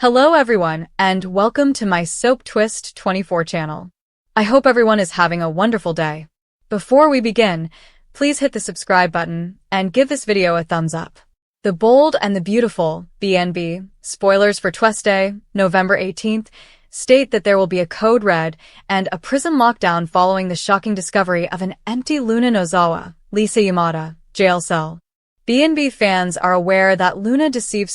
Hello everyone, and welcome to my Soap Twist 24 channel. I hope everyone is having a wonderful day. Before we begin, please hit the subscribe button and give this video a thumbs up. The Bold and the Beautiful, BNB, spoilers for Tuesday, November 18th, state that there will be a code red and a prison lockdown following the shocking discovery of an empty Luna Nozawa, Lisa Yamada, jail cell. BNB fans are aware that Luna deceived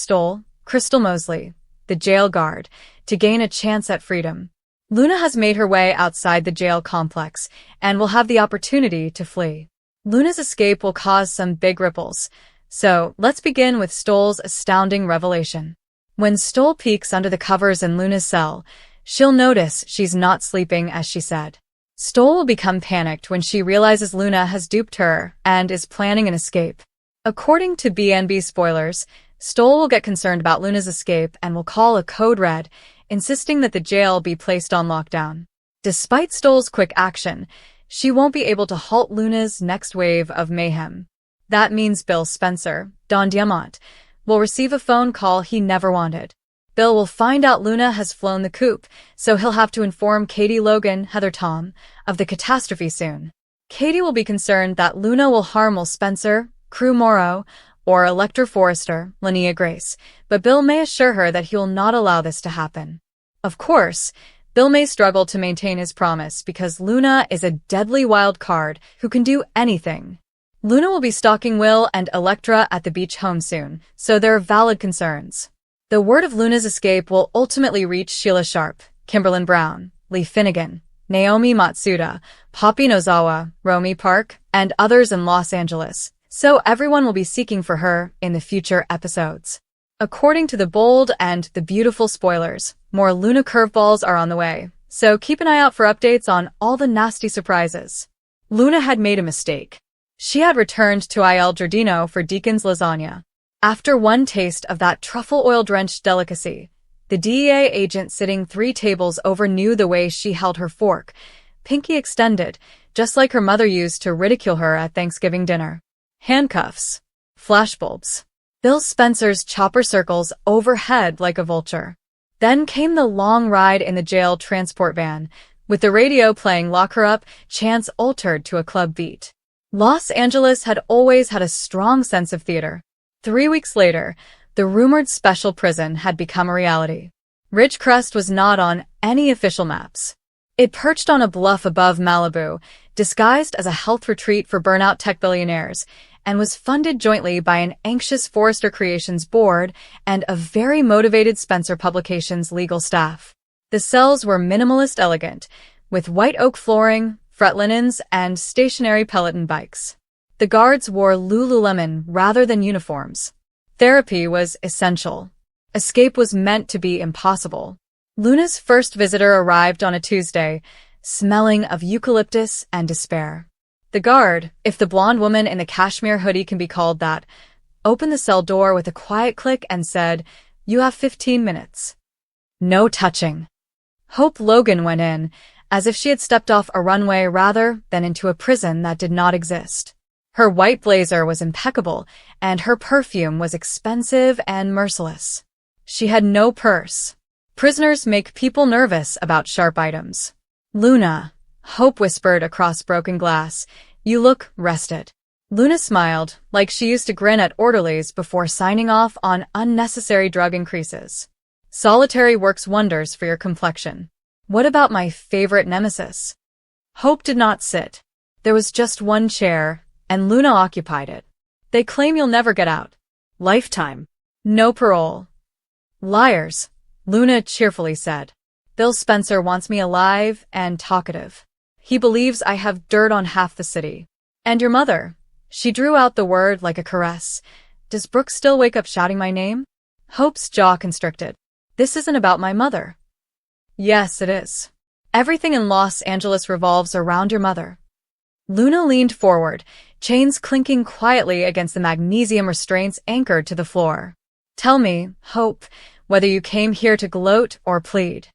Crystal Mosley, the jail guard, to gain a chance at freedom. Luna has made her way outside the jail complex and will have the opportunity to flee. Luna's escape will cause some big ripples, so let's begin with Stoll's astounding revelation. When Stoll peeks under the covers in Luna's cell, she'll notice she's not sleeping as she said. Stoll will become panicked when she realizes Luna has duped her and is planning an escape. According to BNB spoilers, Stoll will get concerned about Luna's escape and will call a code red, insisting that the jail be placed on lockdown. Despite Stoll's quick action, she won't be able to halt Luna's next wave of mayhem. That means Bill Spencer, Don Diamant, will receive a phone call he never wanted. Bill will find out Luna has flown the coop, so he'll have to inform Katie Logan, Heather Tom, of the catastrophe soon. Katie will be concerned that Luna will harm Will Spencer, Crew Morrow, or Elector Forrester, Linnea Grace, but Bill may assure her that he will not allow this to happen. Of course, Bill may struggle to maintain his promise because Luna is a deadly wild card who can do anything. Luna will be stalking Will and Electra at the beach home soon, so there are valid concerns. The word of Luna's escape will ultimately reach Sheila Sharp, Kimberlyn Brown, Lee Finnegan, Naomi Matsuda, Poppy Nozawa, Romy Park, and others in Los Angeles, so everyone will be seeking for her in the future episodes. According to the Bold and the Beautiful spoilers, more Luna curveballs are on the way, so keep an eye out for updates on all the nasty surprises. Luna had made a mistake. She had returned to Il Giardino for Deacon's lasagna. After one taste of that truffle oil-drenched delicacy, the DEA agent sitting 3 tables over knew the way she held her fork, pinky extended, just like her mother used to ridicule her at Thanksgiving dinner. Handcuffs. Flashbulbs. Bill Spencer's chopper circles overhead like a vulture. Then came the long ride in the jail transport van, with the radio playing Lock Her Up chants altered to a club beat. Los Angeles had always had a strong sense of theater. 3 weeks later, the rumored special prison had become a reality. Ridgecrest was not on any official maps. It perched on a bluff above Malibu, disguised as a health retreat for burnout tech billionaires, and was funded jointly by an anxious Forrester Creations board and a very motivated Spencer Publications legal staff. The cells were minimalist elegant, with white oak flooring, fret linens, and stationary Peloton bikes. The guards wore Lululemon rather than uniforms. Therapy was essential. Escape was meant to be impossible. Luna's first visitor arrived on a Tuesday, smelling of eucalyptus and despair. The guard, if the blonde woman in the cashmere hoodie can be called that, opened the cell door with a quiet click and said, "You have 15 minutes. No touching." Hope Logan went in, as if she had stepped off a runway rather than into a prison that did not exist. Her white blazer was impeccable, and her perfume was expensive and merciless. She had no purse. Prisoners make people nervous about sharp items. "Luna," Hope whispered across broken glass, "you look rested." Luna smiled, like she used to grin at orderlies before signing off on unnecessary drug increases. "Solitary works wonders for your complexion. What about my favorite nemesis?" Hope did not sit. There was just one chair, and Luna occupied it. "They claim you'll never get out. Lifetime. No parole." "Liars," Luna cheerfully said. "Bill Spencer wants me alive and talkative. He believes I have dirt on half the city. And your mother." She drew out the word like a caress. "Does Brooke still wake up shouting my name?" Hope's jaw constricted. "This isn't about my mother." "Yes, it is. Everything in Los Angeles revolves around your mother." Luna leaned forward, chains clinking quietly against the magnesium restraints anchored to the floor. "Tell me, Hope, whether you came here to gloat or plead."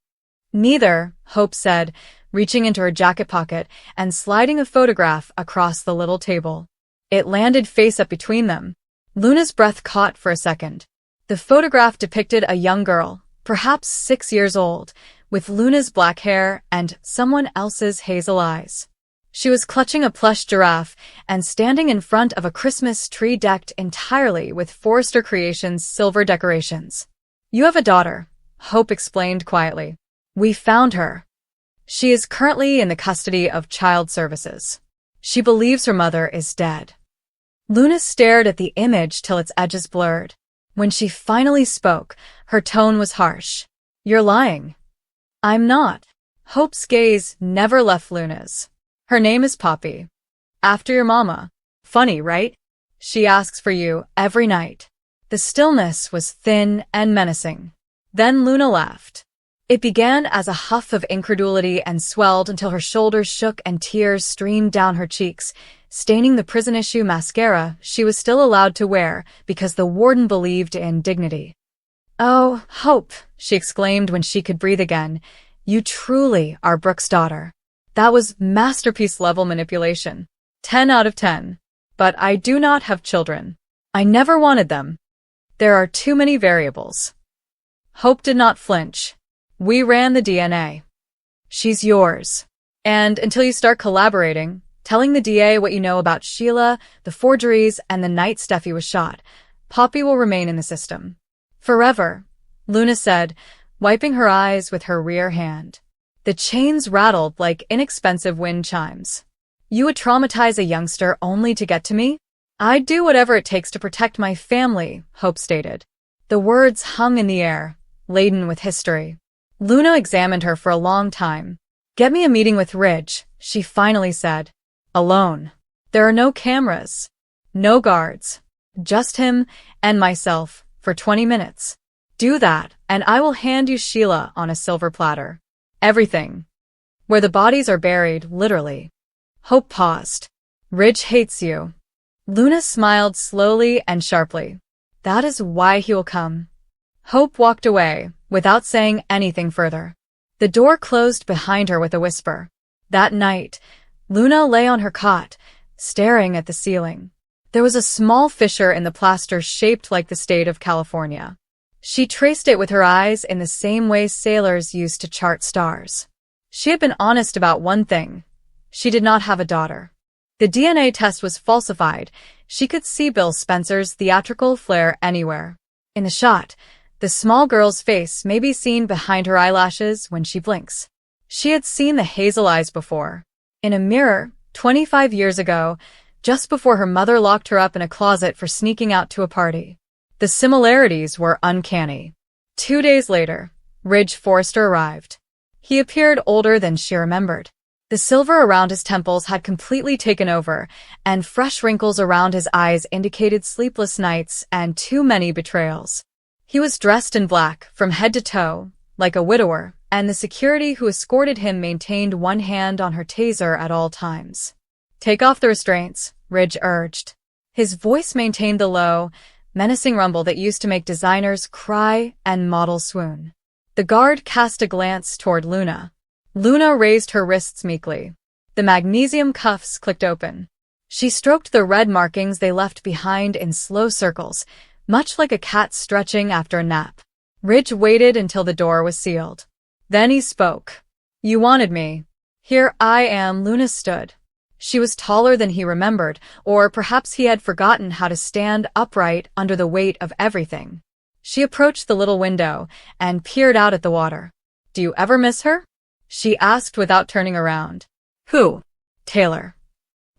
"Neither," Hope said, reaching into her jacket pocket and sliding a photograph across the little table. It landed face up between them. Luna's breath caught for a second. The photograph depicted a young girl, perhaps 6 years old, with Luna's black hair and someone else's hazel eyes. She was clutching a plush giraffe and standing in front of a Christmas tree decked entirely with Forrester Creations silver decorations. "You have a daughter," Hope explained quietly. "We found her. She is currently in the custody of Child Services. She believes her mother is dead." Luna stared at the image till its edges blurred. When she finally spoke, her tone was harsh. "You're lying." "I'm not." Hope's gaze never left Luna's. "Her name is Poppy. After your mama. Funny, right? She asks for you every night." The stillness was thin and menacing. Then Luna laughed. It began as a huff of incredulity and swelled until her shoulders shook and tears streamed down her cheeks, staining the prison-issue mascara she was still allowed to wear because the warden believed in dignity. "Oh, Hope," she exclaimed when she could breathe again, "you truly are Brooke's daughter." That was masterpiece-level manipulation. 10 out of 10. "But I do not have children. I never wanted them. There are too many variables." Hope did not flinch. "We ran the DNA. She's yours. And until you start collaborating, telling the DA what you know about Sheila, the forgeries, and the night Steffi was shot, Poppy will remain in the system. Forever," Luna said, wiping her eyes with her rear hand. The chains rattled like inexpensive wind chimes. "You would traumatize a youngster only to get to me?" "I'd do whatever it takes to protect my family," Hope stated. The words hung in the air, laden with history. Luna examined her for a long time. "Get me a meeting with Ridge," she finally said. "Alone. There are no cameras. No guards. Just him and myself for 20 minutes. Do that, and I will hand you Sheila on a silver platter. Everything. Where the bodies are buried, literally." Hope paused. "Ridge hates you." Luna smiled slowly and sharply. "That is why he will come." Hope walked away, without saying anything further. The door closed behind her with a whisper. That night, Luna lay on her cot, staring at the ceiling. There was a small fissure in the plaster shaped like the state of California. She traced it with her eyes in the same way sailors used to chart stars. She had been honest about one thing. She did not have a daughter. The DNA test was falsified. She could see Bill Spencer's theatrical flair anywhere. In the shot, the small girl's face may be seen behind her eyelashes when she blinks. She had seen the hazel eyes before. In a mirror, 25 years ago, just before her mother locked her up in a closet for sneaking out to a party. The similarities were uncanny. 2 days later, Ridge Forrester arrived. He appeared older than she remembered. The silver around his temples had completely taken over, and fresh wrinkles around his eyes indicated sleepless nights and too many betrayals. He was dressed in black, from head to toe, like a widower, and the security who escorted him maintained one hand on her taser at all times. "Take off the restraints," Ridge urged. His voice maintained the low, menacing rumble that used to make designers cry and models swoon. The guard cast a glance toward Luna. Luna raised her wrists meekly. The magnesium cuffs clicked open. She stroked the red markings they left behind in slow circles, much like a cat stretching after a nap. Ridge waited until the door was sealed. Then he spoke. "You wanted me. Here I am." Luna stood. She was taller than he remembered, or perhaps he had forgotten how to stand upright under the weight of everything. She approached the little window and peered out at the water. "Do you ever miss her?" she asked without turning around. "Who?" "Taylor."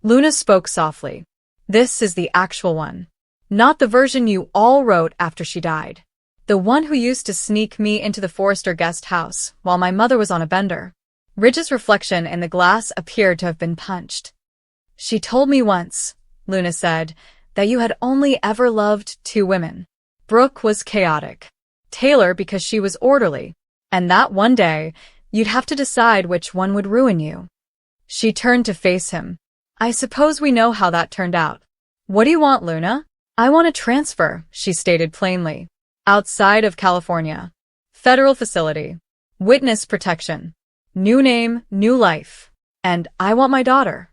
Luna spoke softly. "This is the actual one. Not the version you all wrote after she died. The one who used to sneak me into the Forrester guest house while my mother was on a bender." Ridge's reflection in the glass appeared to have been punched. "She told me once," Luna said, "that you had only ever loved 2 women. Brooke was chaotic. Taylor because she was orderly. And that one day, you'd have to decide which one would ruin you." She turned to face him. "I suppose we know how that turned out." "What do you want, Luna?" "I want a transfer," she stated plainly. "Outside of California. Federal facility. Witness protection. New name, new life. And I want my daughter."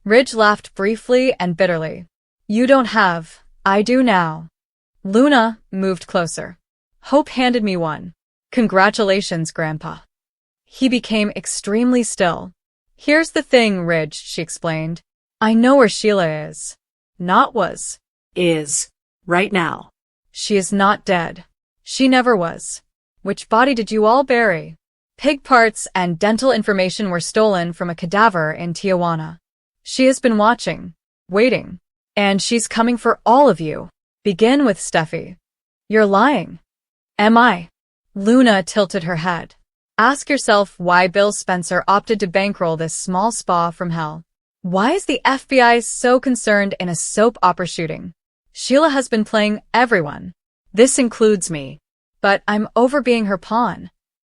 Ridge laughed briefly and bitterly. "You don't have. I do now." Luna moved closer. "Hope handed me one. Congratulations, Grandpa. He became extremely still. Here's the thing, Ridge, she explained. I know where Sheila is. Not was. Is. Right now. She is not dead. She never was. Which body did you all bury? Pig parts and dental information were stolen from a cadaver in Tijuana. She has been watching, waiting, and she's coming for all of you. Begin with Steffi. You're lying. Am I? Luna tilted her head. Ask yourself why Bill Spencer opted to bankroll this small spa from hell. Why is the FBI so concerned in a soap opera shooting? Sheila has been playing everyone. This includes me. But I'm over being her pawn.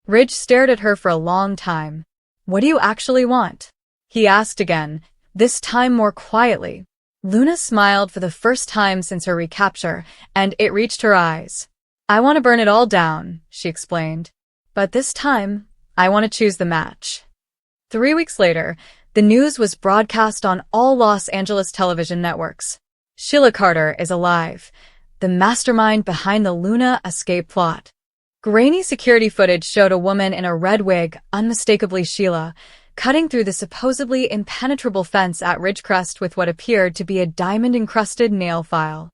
Ridge stared at her for a long time. What do you actually want? He asked again, this time more quietly. Luna smiled for the first time since her recapture, and it reached her eyes. I want to burn it all down, she explained. But this time, I want to choose the match. 3 weeks later, the news was broadcast on all Los Angeles television networks. Sheila Carter is alive, the mastermind behind the Luna escape plot. Grainy security footage showed a woman in a red wig, unmistakably Sheila, cutting through the supposedly impenetrable fence at Ridgecrest with what appeared to be a diamond-encrusted nail file.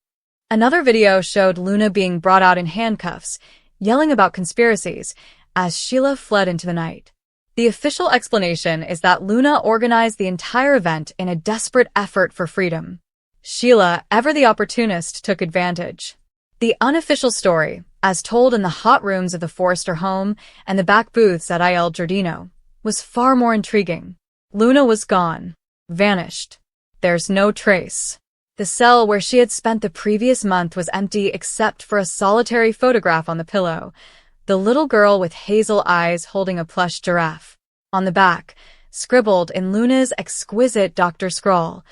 Another video showed Luna being brought out in handcuffs, yelling about conspiracies, as Sheila fled into the night. The official explanation is that Luna organized the entire event in a desperate effort for freedom. Sheila, ever the opportunist, took advantage. The unofficial story, as told in the hot rooms of the Forrester home and the back booths at Il Giardino, was far more intriguing. Luna was gone. Vanished. There's no trace. The cell where she had spent the previous month was empty except for a solitary photograph on the pillow. The little girl with hazel eyes holding a plush giraffe. On the back, scribbled in Luna's exquisite doctor scrawl,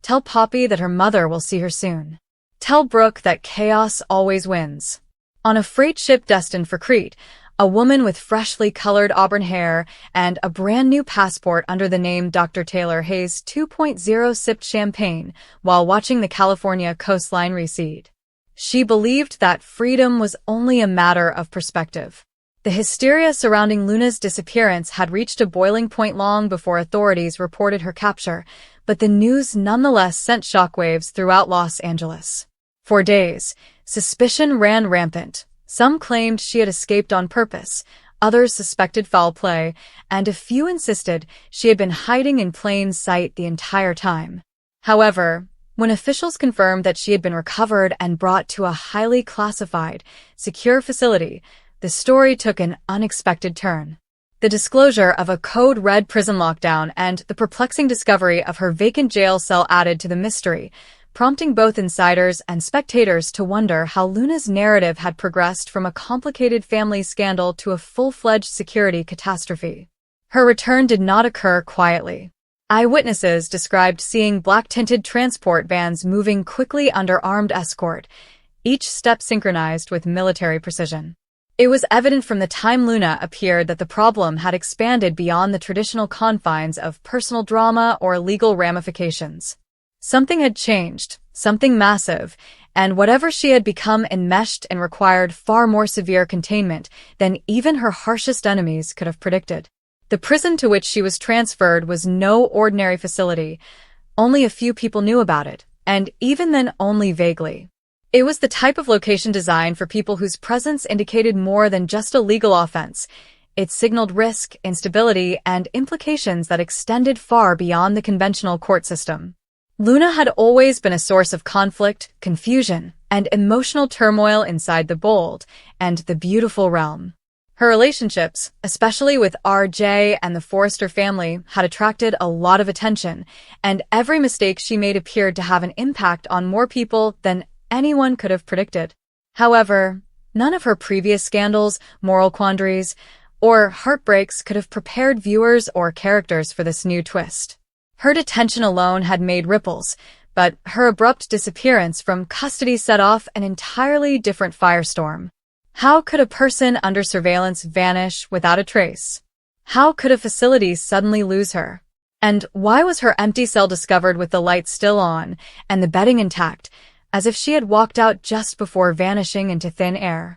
tell Poppy that her mother will see her soon. Tell Brooke that chaos always wins. On a freight ship destined for Crete, a woman with freshly colored auburn hair and a brand new passport under the name Dr. Taylor Hayes 2.0 sipped champagne while watching the California coastline recede. She believed that freedom was only a matter of perspective. The hysteria surrounding Luna's disappearance had reached a boiling point long before authorities reported her capture, but the news nonetheless sent shockwaves throughout Los Angeles. For days, suspicion ran rampant. Some claimed she had escaped on purpose, others suspected foul play, and a few insisted she had been hiding in plain sight the entire time. However, when officials confirmed that she had been recovered and brought to a highly classified, secure facility, the story took an unexpected turn. The disclosure of a code-red prison lockdown and the perplexing discovery of her vacant jail cell added to the mystery, prompting both insiders and spectators to wonder how Luna's narrative had progressed from a complicated family scandal to a full-fledged security catastrophe. Her return did not occur quietly. Eyewitnesses described seeing black-tinted transport vans moving quickly under armed escort, each step synchronized with military precision. It was evident from the time Luna appeared that the problem had expanded beyond the traditional confines of personal drama or legal ramifications. Something had changed, something massive, and whatever she had become enmeshed and required far more severe containment than even her harshest enemies could have predicted. The prison to which she was transferred was no ordinary facility. Only a few people knew about it, and even then only vaguely. It was the type of location designed for people whose presence indicated more than just a legal offense. It signaled risk, instability, and implications that extended far beyond the conventional court system. Luna had always been a source of conflict, confusion, and emotional turmoil inside the bold and the beautiful realm. Her relationships, especially with RJ and the Forrester family, had attracted a lot of attention, and every mistake she made appeared to have an impact on more people than anyone could have predicted. However, none of her previous scandals, moral quandaries, or heartbreaks could have prepared viewers or characters for this new twist. Her detention alone had made ripples, but her abrupt disappearance from custody set off an entirely different firestorm. How could a person under surveillance vanish without a trace? How could a facility suddenly lose her? And why was her empty cell discovered with the lights still on and the bedding intact, as if she had walked out just before vanishing into thin air?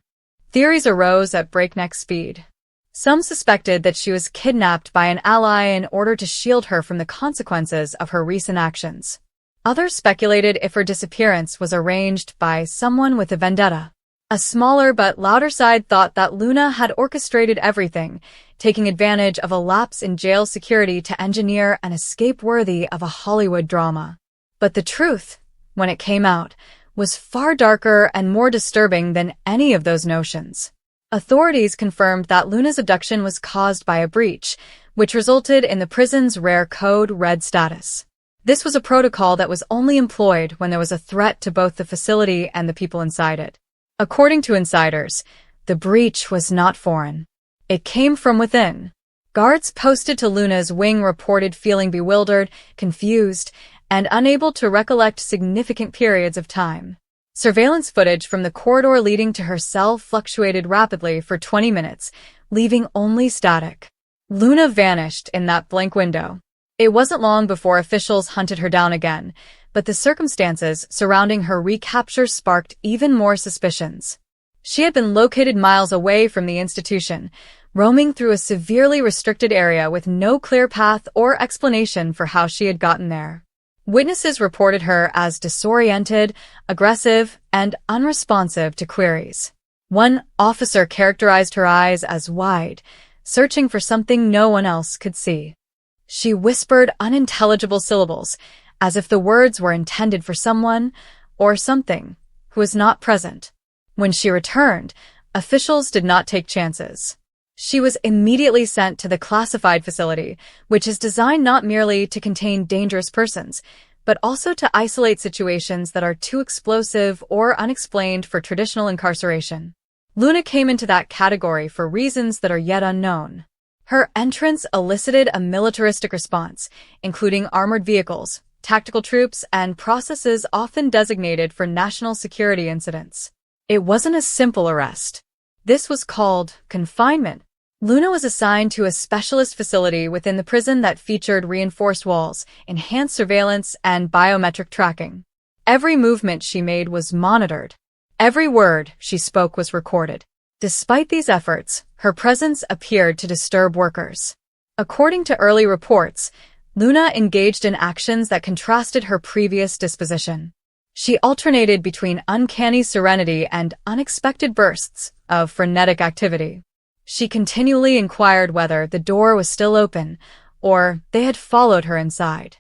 Theories arose at breakneck speed. Some suspected that she was kidnapped by an ally in order to shield her from the consequences of her recent actions. Others speculated if her disappearance was arranged by someone with a vendetta. A smaller but louder side thought that Luna had orchestrated everything, taking advantage of a lapse in jail security to engineer an escape worthy of a Hollywood drama. But the truth, when it came out, was far darker and more disturbing than any of those notions. Authorities confirmed that Luna's abduction was caused by a breach, which resulted in the prison's rare code red status. This was a protocol that was only employed when there was a threat to both the facility and the people inside it. According to insiders, the breach was not foreign. It came from within. Guards posted to Luna's wing reported feeling bewildered, confused, and unable to recollect significant periods of time. Surveillance footage from the corridor leading to her cell fluctuated rapidly for 20 minutes, leaving only static. Luna vanished in that blank window. It wasn't long before officials hunted her down again, but the circumstances surrounding her recapture sparked even more suspicions. She had been located miles away from the institution, roaming through a severely restricted area with no clear path or explanation for how she had gotten there. Witnesses reported her as disoriented, aggressive, and unresponsive to queries. One officer characterized her eyes as wide, searching for something no one else could see. She whispered unintelligible syllables, as if the words were intended for someone or something who was not present. When she returned, officials did not take chances. She was immediately sent to the classified facility, which is designed not merely to contain dangerous persons, but also to isolate situations that are too explosive or unexplained for traditional incarceration. Luna came into that category for reasons that are yet unknown. Her entrance elicited a militaristic response, including armored vehicles, tactical troops, and processes often designated for national security incidents. It wasn't a simple arrest. This was called confinement. Luna was assigned to a specialist facility within the prison that featured reinforced walls, enhanced surveillance, and biometric tracking. Every movement she made was monitored. Every word she spoke was recorded. Despite these efforts, her presence appeared to disturb workers. According to early reports, Luna engaged in actions that contrasted her previous disposition. She alternated between uncanny serenity and unexpected bursts of frenetic activity. She continually inquired whether the door was still open or they had followed her inside.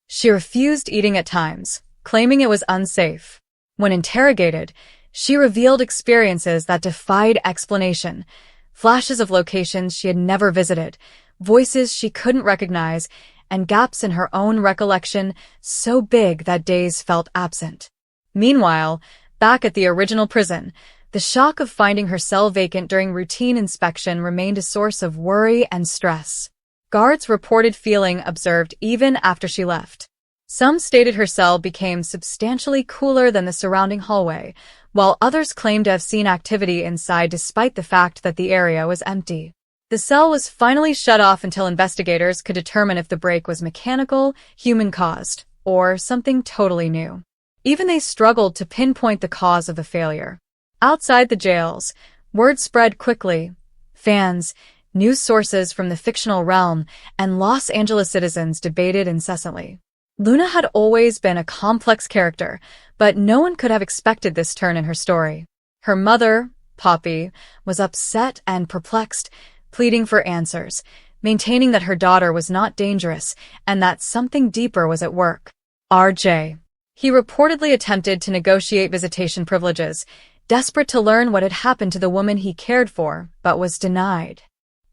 She refused eating at times, claiming it was unsafe. When interrogated, she revealed experiences that defied explanation, flashes of locations she had never visited, voices she couldn't recognize, and gaps in her own recollection so big that days felt absent. Meanwhile, back at the original prison, the shock of finding her cell vacant during routine inspection remained a source of worry and stress. Guards reported feeling observed even after she left. Some stated her cell became substantially cooler than the surrounding hallway, while others claimed to have seen activity inside despite the fact that the area was empty. The cell was finally shut off until investigators could determine if the break was mechanical, human-caused, or something totally new. Even they struggled to pinpoint the cause of the failure. Outside the jails, word spread quickly. Fans, news sources from the fictional realm, and Los Angeles citizens debated incessantly. Luna had always been a complex character, but no one could have expected this turn in her story. Her mother, Poppy, was upset and perplexed, pleading for answers, maintaining that her daughter was not dangerous and that something deeper was at work. RJ. He reportedly attempted to negotiate visitation privileges, desperate to learn what had happened to the woman he cared for, but was denied.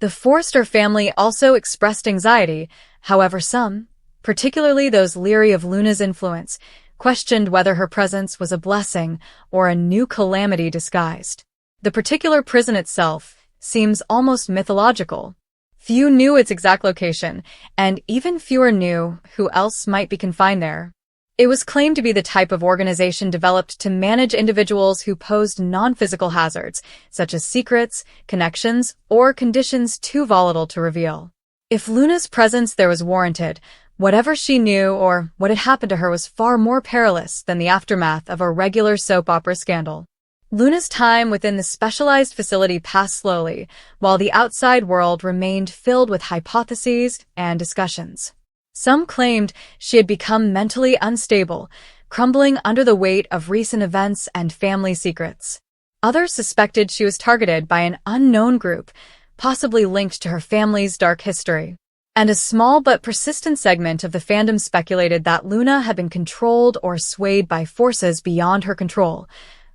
The Forrester family also expressed anxiety, however some, particularly those leery of Luna's influence, questioned whether her presence was a blessing or a new calamity disguised. The particular prison itself seems almost mythological. Few knew its exact location, and even fewer knew who else might be confined there. It was claimed to be the type of organization developed to manage individuals who posed non-physical hazards, such as secrets, connections, or conditions too volatile to reveal. If Luna's presence there was warranted, whatever she knew or what had happened to her was far more perilous than the aftermath of a regular soap opera scandal. Luna's time within the specialized facility passed slowly, while the outside world remained filled with hypotheses and discussions. Some claimed she had become mentally unstable, crumbling under the weight of recent events and family secrets. Others suspected she was targeted by an unknown group, possibly linked to her family's dark history. And a small but persistent segment of the fandom speculated that Luna had been controlled or swayed by forces beyond her control,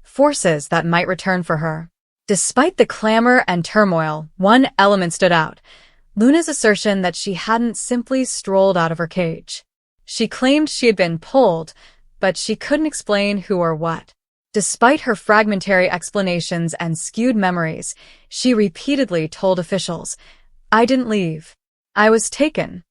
forces that might return for her. Despite the clamor and turmoil, one element stood out: Luna's assertion that she hadn't simply strolled out of her cage. She claimed she had been pulled, but she couldn't explain who or what. Despite her fragmentary explanations and skewed memories, she repeatedly told officials, "I didn't leave. I was taken."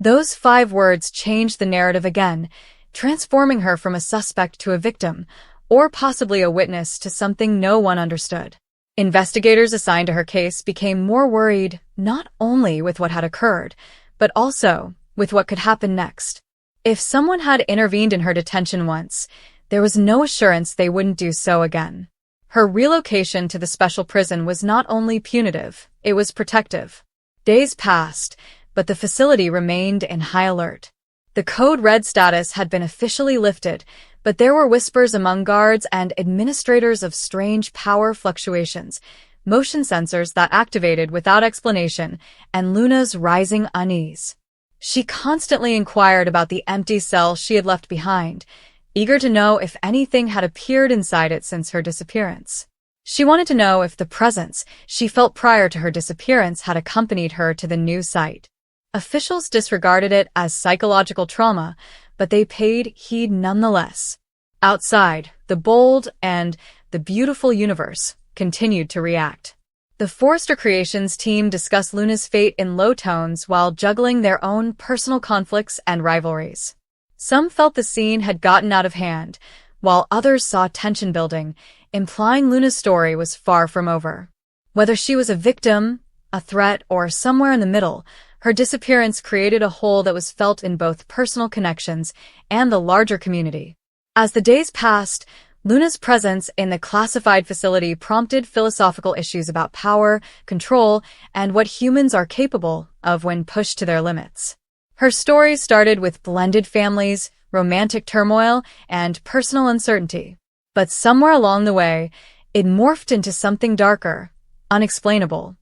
Those 5 words changed the narrative again, transforming her from a suspect to a victim, or possibly a witness to something no one understood. Investigators assigned to her case became more worried not only with what had occurred, but also with what could happen next. If someone had intervened in her detention once, there was no assurance they wouldn't do so again. Her relocation to the special prison was not only punitive, it was protective. Days passed, but the facility remained in high alert. The Code Red status had been officially lifted, but there were whispers among guards and administrators of strange power fluctuations, motion sensors that activated without explanation, and Luna's rising unease. She constantly inquired about the empty cell she had left behind, eager to know if anything had appeared inside it since her disappearance. She wanted to know if the presence she felt prior to her disappearance had accompanied her to the new site. Officials disregarded it as psychological trauma, but they paid heed nonetheless. Outside, the bold and the beautiful universe continued to react. The Forrester Creations team discussed Luna's fate in low tones while juggling their own personal conflicts and rivalries. Some felt the scene had gotten out of hand, while others saw tension building, implying Luna's story was far from over. Whether she was a victim, a threat, or somewhere in the middle, her disappearance created a hole that was felt in both personal connections and the larger community. As the days passed, Luna's presence in the classified facility prompted philosophical issues about power, control, and what humans are capable of when pushed to their limits. Her story started with blended families, romantic turmoil, and personal uncertainty. But somewhere along the way, it morphed into something darker, unexplainable.